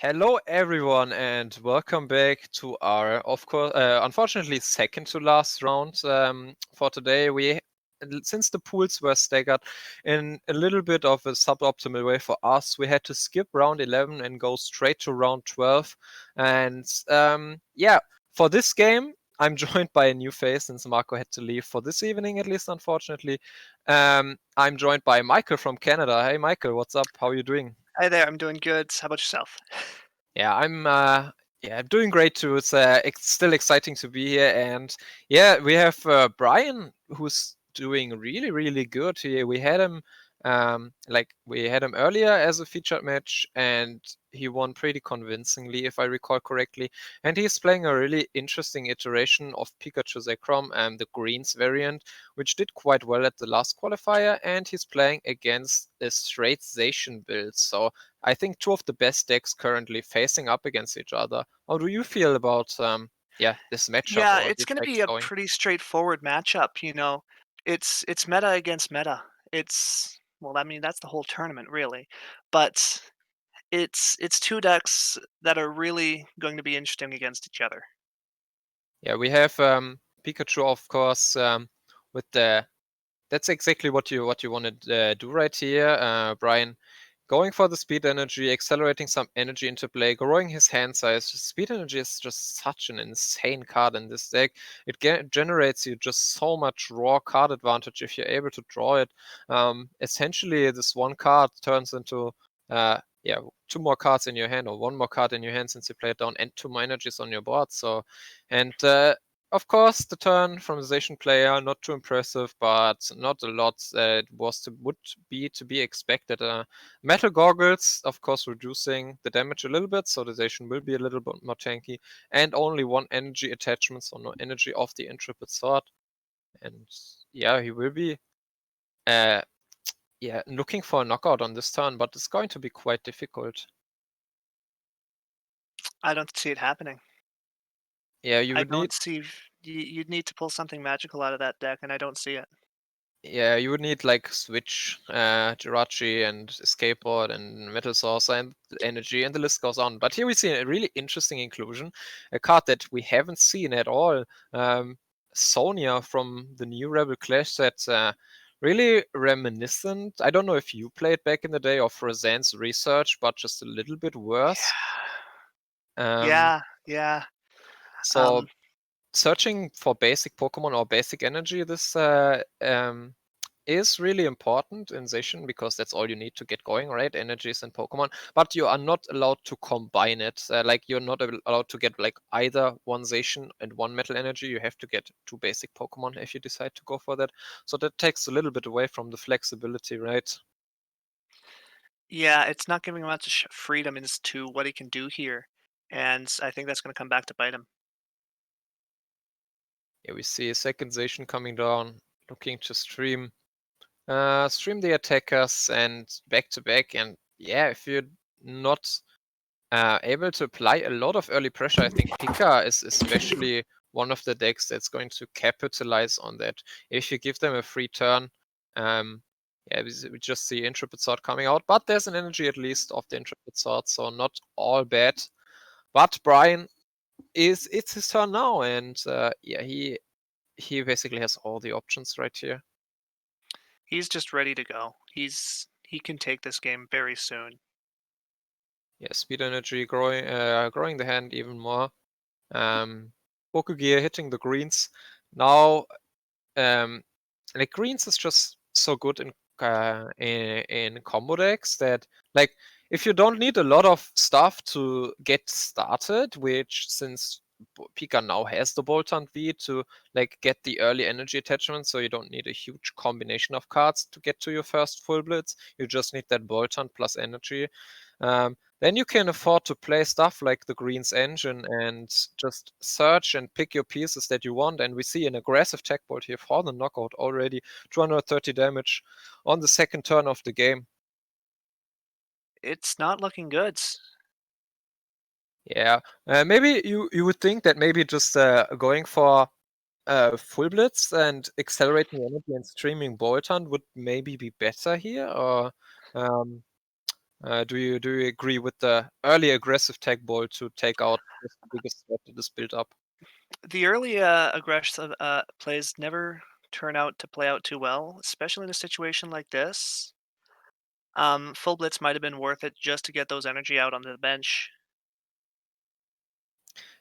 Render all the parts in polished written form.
Hello, everyone, and welcome back to our, of course, unfortunately, second to last round for today. Since the pools were staggered in a little bit of a suboptimal way for us, we had to skip round 11 and go straight to round 12. And yeah, for this game, I'm joined by a new face since Marco had to leave for this evening, at least, unfortunately. I'm joined by Michael from Canada. Hey, Michael, what's up? How are you doing? Hi there, I'm doing good. How about yourself? Yeah, I'm doing great too. It's still exciting to be here, and yeah, we have Bryan who's doing really good here. We had him earlier as a featured match, and he won pretty convincingly, if I recall correctly. And he's playing a really interesting iteration of Pikachu Zekrom, the greens variant, which did quite well at the last qualifier, and he's playing against a straight Zacian build. So I think two of the best decks currently facing up against each other. How do you feel about this matchup Yeah, or it's these going to decks be a going? pretty straightforward matchup. It's meta against meta. That's the whole tournament really. But it's two decks that are really going to be interesting against each other. Yeah, we have Pikachu, of course, with the that's exactly what you want to do right here, Bryan. Going for the speed energy, accelerating some energy into play, growing his hand size. Speed energy is just such an insane card in this deck. It generates you just so much raw card advantage if you're able to draw it. Essentially, this one card turns into two more cards in your hand or one more card in your hand since you play it down, and two more energies on your board. And of course, the turn from the Zacian player, not too impressive, but not a lot would be to be expected. Metal Goggles, of course, reducing the damage a little bit, so the Zacian will be a little bit more tanky, and only one energy attachment, so no energy of the Intrepid Sword. And yeah, he will be uh, looking for a knockout on this turn, but it's going to be quite difficult. I don't see it happening. Yeah, you I would need don't see you'd need to pull something magical out of that deck, and I don't see it. Yeah, you would need like Switch, Jirachi, and Skateboard, and Metal Source, and Energy, and the list goes on. But here we see a really interesting inclusion, a card that we haven't seen at all. Sonia from the new Rebel Clash set, really reminiscent. I don't know if you played back in the day of Roseanne's Research, but just a little bit worse. Um, Yeah, yeah. so Um, searching for basic Pokemon or basic energy, this is really important in Zacian because that's all you need to get going, right? Energies and Pokemon, but you are not allowed to combine it. Like you're not allowed to get like either one Zacian and one Metal Energy. You have to get two basic Pokemon if you decide to go for that. So that takes a little bit away from the flexibility, right? yeah, it's not giving him much freedom as to what he can do here, and I think that's going to come back to bite him. Yeah, we see a second Zacian coming down, looking to stream the attackers and back to back. And yeah, if you're not able to apply a lot of early pressure, I think Pika is especially one of the decks that's going to capitalize on that. If you give them a free turn, um, we just see Intrepid Sword coming out, but there's an energy at least of the Intrepid Sword, so not all bad. But Bryan it's his turn now, and he basically has all the options right here. He's just ready to go. He can take this game very soon. Yeah, speed energy growing the hand even more. Gear hitting the greens. Now, um, like greens is just so good in combo decks that like if you don't need a lot of stuff to get started, which since Pika now has the Boltund V to like get the early energy attachment, so you don't need a huge combination of cards to get to your first full blitz. You just need that Boltund plus energy. Then you can afford to play stuff like the Green's Engine and just search and pick your pieces that you want. And we see an aggressive tech bolt here for the knockout already, 230 damage on the second turn of the game. It's not looking good. Yeah, maybe you would think that maybe just going for full blitz and accelerating energy and streaming Boltund would maybe be better here, or um, Do you agree with the early aggressive tech ball to take out the biggest threat that is built up? The early aggressive plays never turn out to play out too well, especially in a situation like this. Full blitz might have been worth it just to get those energy out onto the bench.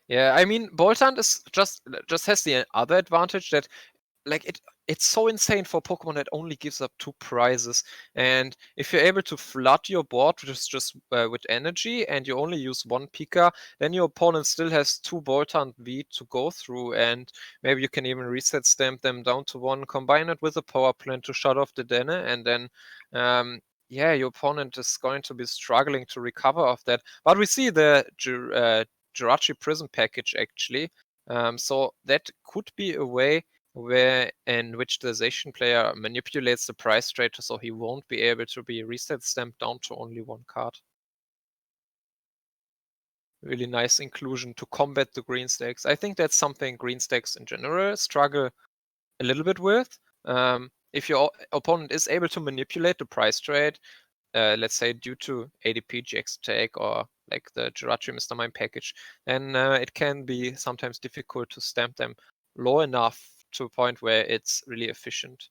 Yeah, I mean, Boltund is just has the other advantage that like it's so insane for Pokemon that only gives up 2 prizes, and if you're able to flood your board just with energy and you only use 1 Pika, then your opponent still has 2 Boltund V to go through, and maybe you can even reset stamp them down to 1, combine it with a power plant to shut off the Dene, and then yeah, your opponent is going to be struggling to recover off that. But we see the Jirachi Prism package actually, so that could be a way where in which the Zacian player manipulates the price trade so he won't be able to be reset stamped down to only 1 card. Really nice inclusion to combat the green stacks. I think that's something green stacks in general struggle a little bit with. If your opponent is able to manipulate the price trade, let's say due to ADP GX tag or like the Jirachi Mr. Mime package, then it can be sometimes difficult to stamp them low enough to a point where it's really efficient.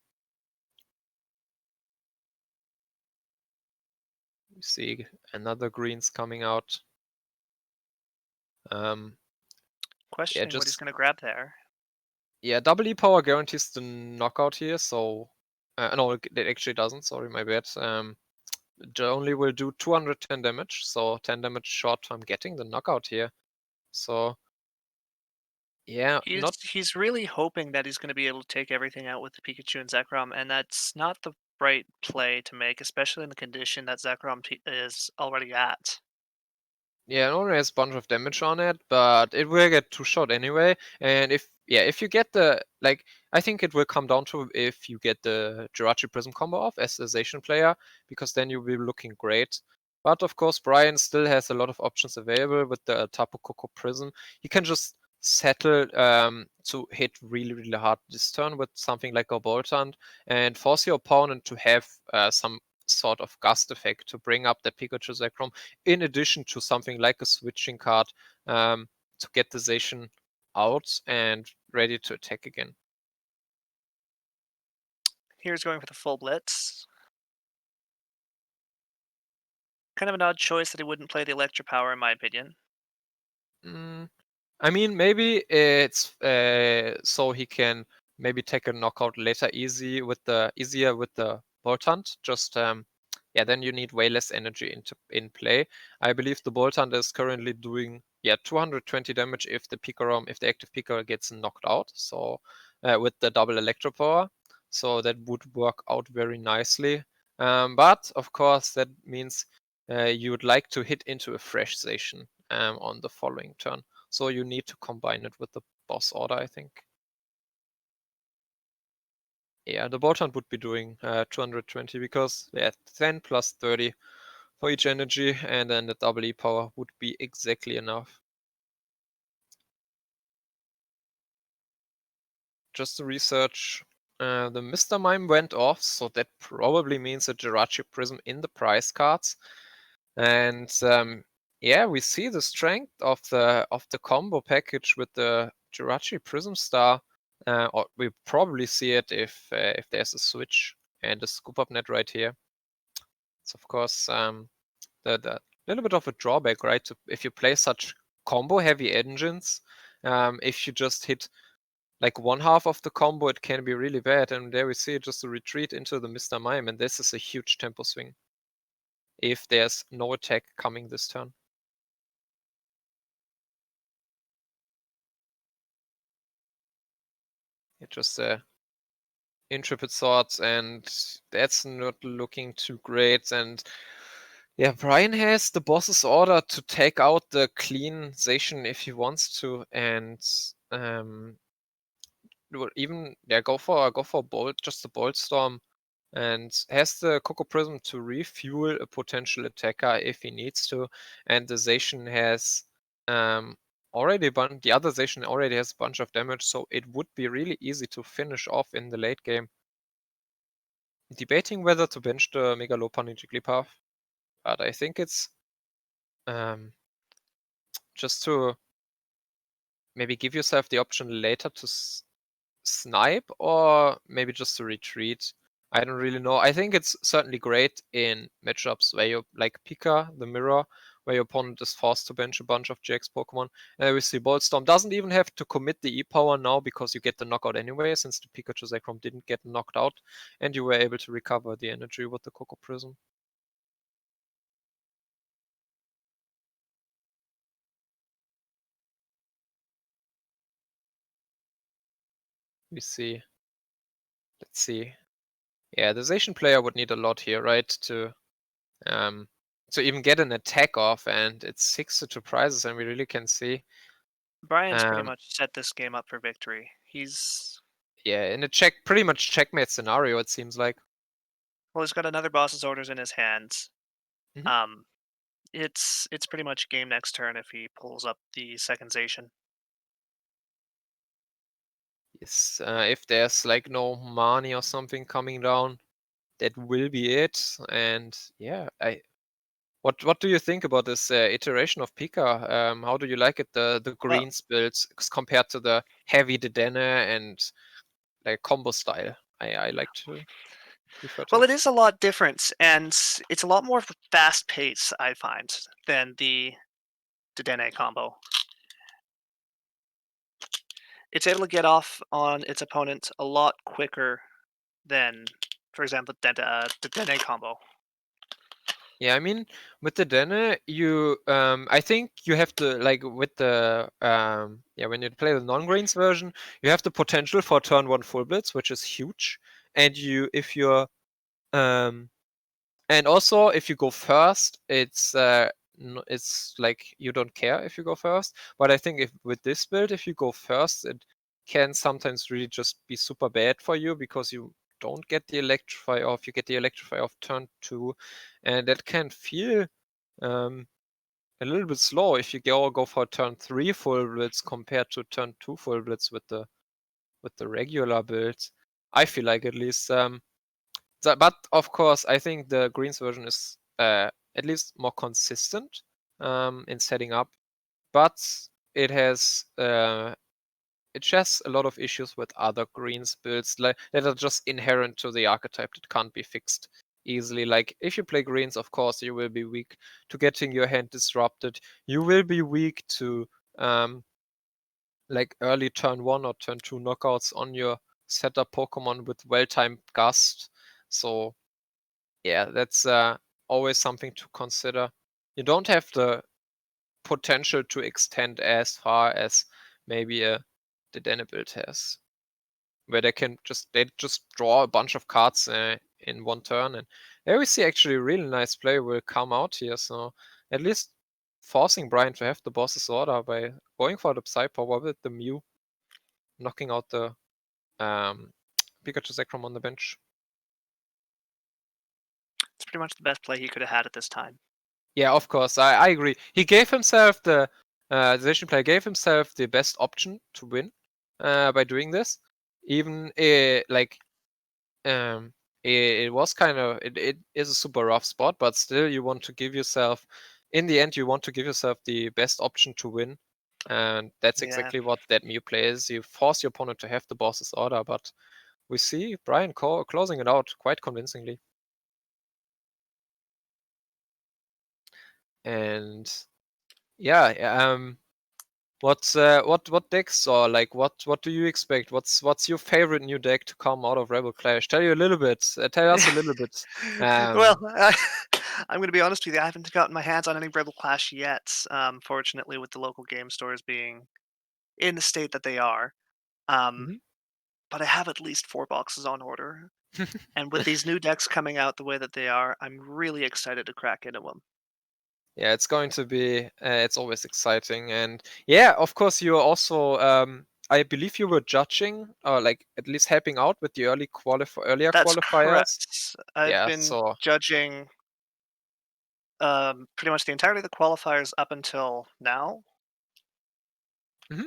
We see another greens coming out. Yeah, Questioning what he's just going to grab there. yeah, double E power guarantees the knockout here, so no, it actually doesn't. Sorry, my bad. It only will do 210 damage, so 10 damage short. I'm getting the knockout here. So yeah, not He's really hoping that he's going to be able to take everything out with the Pikachu and Zekrom, and that's not the right play to make, especially in the condition that Zekrom is already at. yeah, it only has a bunch of damage on it, but it will get 2 shot anyway. And if you get the like, I think it will come down to if you get the Jirachi Prism combo off as a Zacian player, because then you'll be looking great. But of course, Bryan still has a lot of options available with the Tapu Koko Prism. He can just settle to hit really hard this turn with something like a Boltund and force your opponent to have some sort of gust effect to bring up the Pikachu Zekrom in addition to something like a switching card to get the Zacian out and ready to attack again. Here's going for the full blitz. Kind of an odd choice that he wouldn't play the Electro Power, in my opinion. Mm, I mean, maybe it's so he can maybe take a knockout later easier with the Boltund. Just yeah, then you need way less energy in play. I believe the Boltund is currently doing 220 damage if the active Pika gets knocked out. So with the double Electro Power, so that would work out very nicely. But of course, that means you would like to hit into a fresh Zacian on the following turn. So you need to combine it with the boss order, I think. Yeah, the Boltund would be doing 220 because 10 plus 30 for each energy, and then the double E power would be exactly enough. Just to research, the Mr. Mime went off, so that probably means a Jirachi Prism in the prize cards. And yeah, we see the strength of the combo package with the Jirachi Prism Star. Or we probably see it if there's a switch and a scoop up net right here. It's of course the little bit of a drawback, right? If you play such combo heavy engines, if you just hit like one half of the combo, it can be really bad. And there we see just a retreat into the Mr. Mime, and this is a huge tempo swing if there's no attack coming this turn. It just intrepid swords, and that's not looking too great. And yeah, Bryan has the boss's order to take out the clean Zacian if he wants to, and even go for bolt, just a bolt storm, and has the Coco Prism to refuel a potential attacker if he needs to. And the Zacian has the other Zacian already has a bunch of damage, so it would be really easy to finish off in the late game. Debating whether to bench the Megalopan in Jigglypuff. but I think it's um, just to maybe give yourself the option later to snipe, or maybe just to retreat. I don't really know. I think it's certainly great in matchups where you like Pika, the mirror, where your opponent is forced to bench a bunch of GX Pokemon. And obviously Boltstorm doesn't even have to commit the E-Power now because you get the knockout anyway, since the Pikachu Zekrom didn't get knocked out, and you were able to recover the energy with the Coco Prism. We see. Let's see. Yeah, the Zacian player would need a lot here, right? Um, to even get an attack off, and it's 6 to 2 prizes, and we really can see. Bryan's pretty Um, much set this game up for victory. He's yeah, in a pretty much checkmate scenario, it seems like. well, he's got another boss's orders in his hands. Mhm. Um, it's pretty much game next turn if he pulls up the second Zacian. Yes, if there's like no money or something coming down, that will be it. And yeah, what do you think about this iteration of Pika? How do you like it? The Well, greens builds compared to the heavy Dedenne and like combo style. I like to refer to well, it. it is a lot different, and it's a lot more fast pace, I find, than the Dedenne combo. It's able to get off on its opponent a lot quicker than, for example, the Dedenne combo. Yeah, I mean, with the Dene, I think you have to like with the yeah, when you play the non-greens version, you have the potential for turn one full blitz, which is huge. And if you're um and also if you go first, it's like you don't care if you go first. But I think if with this build, if you go first, it can sometimes really just be super bad for you because you don't get the electrify off. You get the electrify off turn two, and that can feel um, a little bit slow if you go for turn three full blitz compared to turn two full blitz with the regular builds. I feel like at least. But of course, I think the greens version is at least more consistent in setting up, but it has it has a lot of issues with other greens builds like that are just inherent to the archetype that can't be fixed easily. Like if you play greens, of course, you will be weak to getting your hand disrupted. You will be weak to um, like early turn one or turn two knockouts on your setup Pokemon with well-timed gust. So yeah, that's always something to consider. You don't have the potential to extend as far as maybe the Dene build has, where they just draw a bunch of cards in one turn, and there we see actually a really nice play will come out here. So at least forcing Bryan to have the boss's order by going for the Psy Power with the Mew, knocking out the um, Pikachu Zekrom on the bench. It's pretty much the best play he could have had at this time. Yeah, of course, I agree. He gave himself the Asian player gave himself the best option to win by doing this. Even like um, it was kind of it is a super rough spot, but still you want to give yourself in the end you want to give yourself the best option to win, and that's Yeah, exactly what that Mew play is. You force your opponent to have the boss's order, but we see Bryan closing it out quite convincingly. And yeah, what decks or like what do you expect? What's your favorite new deck to come out of Rebel Clash? Tell you a little bit. Tell us a little bit. well, Um, I'm going to be honest with you. I haven't gotten my hands on any Rebel Clash yet. Fortunately, with the local game stores being in the state that they are, um, mhm. but I have at least 4 boxes on order. And with these new decks coming out the way that they are, I'm really excited to crack into them. Yeah, it's going to be. It's always exciting, and yeah, of course, you are also. I believe you were judging, or like at least helping out with the earlier That's qualifiers. correct. I've Yeah, been so judging pretty much the entirety of the qualifiers up until now, mhm,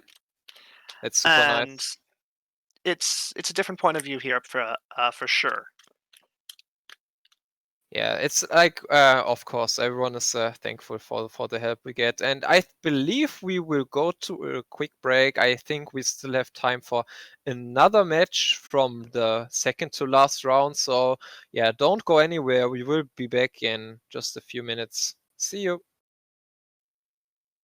it's super and nice. it's a different point of view here for sure. Yeah, it's like, of course, everyone is thankful for the help we get, and I believe we will go to a quick break. I think we still have time for another match from the second to last round. So yeah, don't go anywhere. We will be back in just a few minutes. See you.